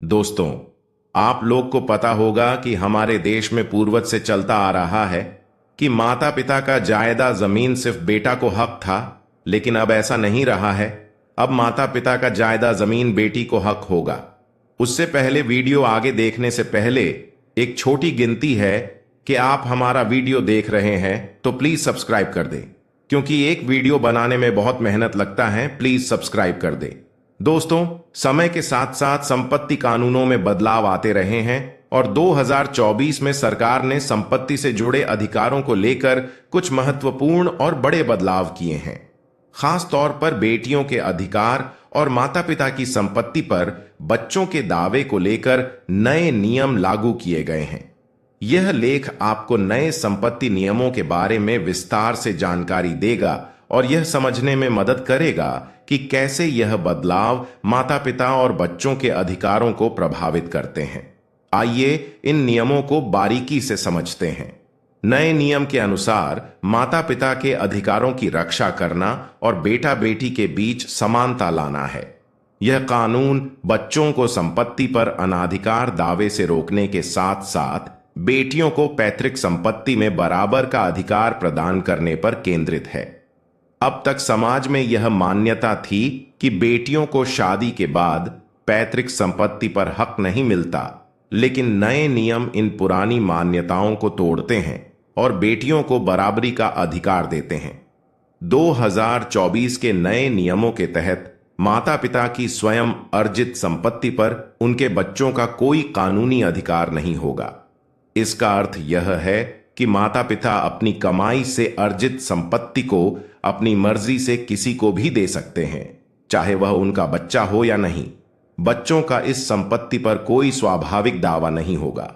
दोस्तों, आप लोग को पता होगा कि हमारे देश में पूर्वज से चलता आ रहा है कि माता पिता का जायदा जमीन सिर्फ बेटा को हक था, लेकिन अब ऐसा नहीं रहा है। अब माता पिता का जायदा जमीन बेटी को हक होगा। उससे पहले वीडियो आगे देखने से पहले एक छोटी गिनती है कि आप हमारा वीडियो देख रहे हैं तो प्लीज सब्सक्राइब कर दें, क्योंकि एक वीडियो बनाने में बहुत मेहनत लगता है। प्लीज सब्सक्राइब कर दें। दोस्तों, समय के साथ साथ संपत्ति कानूनों में बदलाव आते रहे हैं और 2024 में सरकार ने संपत्ति से जुड़े अधिकारों को लेकर कुछ महत्वपूर्ण और बड़े बदलाव किए हैं। खास तौर पर बेटियों के अधिकार और माता पिता की संपत्ति पर बच्चों के दावे को लेकर नए नियम लागू किए गए हैं। यह लेख आपको नए संपत्ति नियमों के बारे में विस्तार से जानकारी देगा और यह समझने में मदद करेगा कि कैसे यह बदलाव माता पिता और बच्चों के अधिकारों को प्रभावित करते हैं। आइए इन नियमों को बारीकी से समझते हैं। नए नियम के अनुसार माता पिता के अधिकारों की रक्षा करना और बेटा बेटी के बीच समानता लाना है। यह कानून बच्चों को संपत्ति पर अनाधिकार दावे से रोकने के साथ साथ बेटियों को पैतृक संपत्ति में बराबर का अधिकार प्रदान करने पर केंद्रित है। अब तक समाज में यह मान्यता थी कि बेटियों को शादी के बाद पैतृक संपत्ति पर हक नहीं मिलता, लेकिन नए नियम इन पुरानी मान्यताओं को तोड़ते हैं और बेटियों को बराबरी का अधिकार देते हैं। 2024 के नए नियमों के तहत माता पिता की स्वयं अर्जित संपत्ति पर उनके बच्चों का कोई कानूनी अधिकार नहीं होगा। इसका अर्थ यह है कि माता पिता अपनी कमाई से अर्जित संपत्ति को अपनी मर्जी से किसी को भी दे सकते हैं, चाहे वह उनका बच्चा हो या नहीं। बच्चों का इस संपत्ति पर कोई स्वाभाविक दावा नहीं होगा।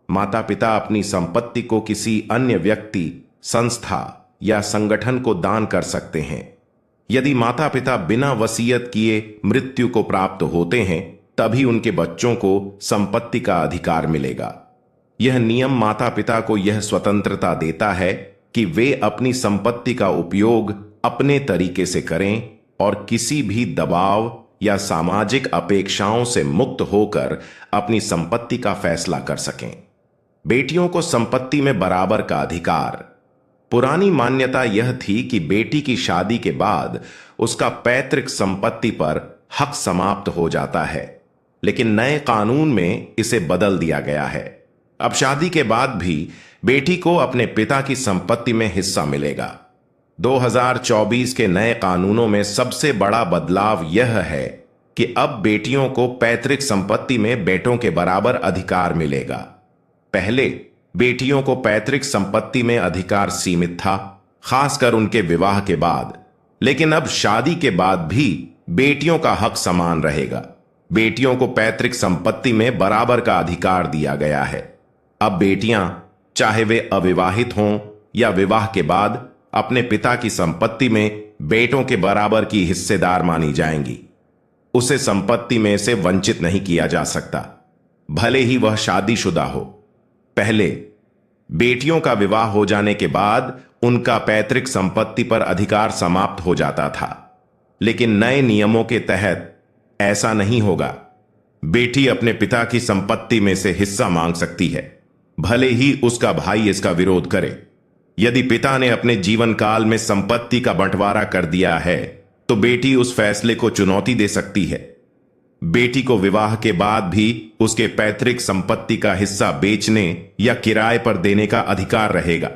माता पिता अपनी संपत्ति को किसी अन्य व्यक्ति, संस्था या संगठन को दान कर सकते हैं। यदि माता पिता बिना वसीयत किए मृत्यु को प्राप्त होते हैं, तभी उनके बच्चों को संपत्ति का अधिकार मिलेगा। यह नियम माता पिता को यह स्वतंत्रता देता है कि वे अपनी संपत्ति का उपयोग अपने तरीके से करें और किसी भी दबाव या सामाजिक अपेक्षाओं से मुक्त होकर अपनी संपत्ति का फैसला कर सकें। बेटियों को संपत्ति में बराबर का अधिकार। पुरानी मान्यता यह थी कि बेटी की शादी के बाद उसका पैतृक संपत्ति पर हक समाप्त हो जाता है, लेकिन नए कानून में इसे बदल दिया गया है। अब शादी के बाद भी बेटी को अपने पिता की संपत्ति में हिस्सा मिलेगा। 2024 के नए कानूनों में सबसे बड़ा बदलाव यह है कि अब बेटियों को पैतृक संपत्ति में बेटों के बराबर अधिकार मिलेगा। पहले बेटियों को पैतृक संपत्ति में अधिकार सीमित था, खासकर उनके विवाह के बाद, लेकिन अब शादी के बाद भी बेटियों का हक समान रहेगा। बेटियों को पैतृक संपत्ति में बराबर का अधिकार दिया गया है। अब बेटियां, चाहे वे अविवाहित हों या विवाह के बाद, अपने पिता की संपत्ति में बेटों के बराबर की हिस्सेदार मानी जाएंगी। उसे संपत्ति में से वंचित नहीं किया जा सकता, भले ही वह शादीशुदा हो। पहले बेटियों का विवाह हो जाने के बाद उनका पैतृक संपत्ति पर अधिकार समाप्त हो जाता था, लेकिन नए नियमों के तहत ऐसा नहीं होगा। बेटी अपने पिता की संपत्ति में से हिस्सा मांग सकती है, भले ही उसका भाई इसका विरोध करे। यदि पिता ने अपने जीवन काल में संपत्ति का बंटवारा कर दिया है, तो बेटी उस फैसले को चुनौती दे सकती है। बेटी को विवाह के बाद भी उसके पैतृक संपत्ति का हिस्सा बेचने या किराए पर देने का अधिकार रहेगा।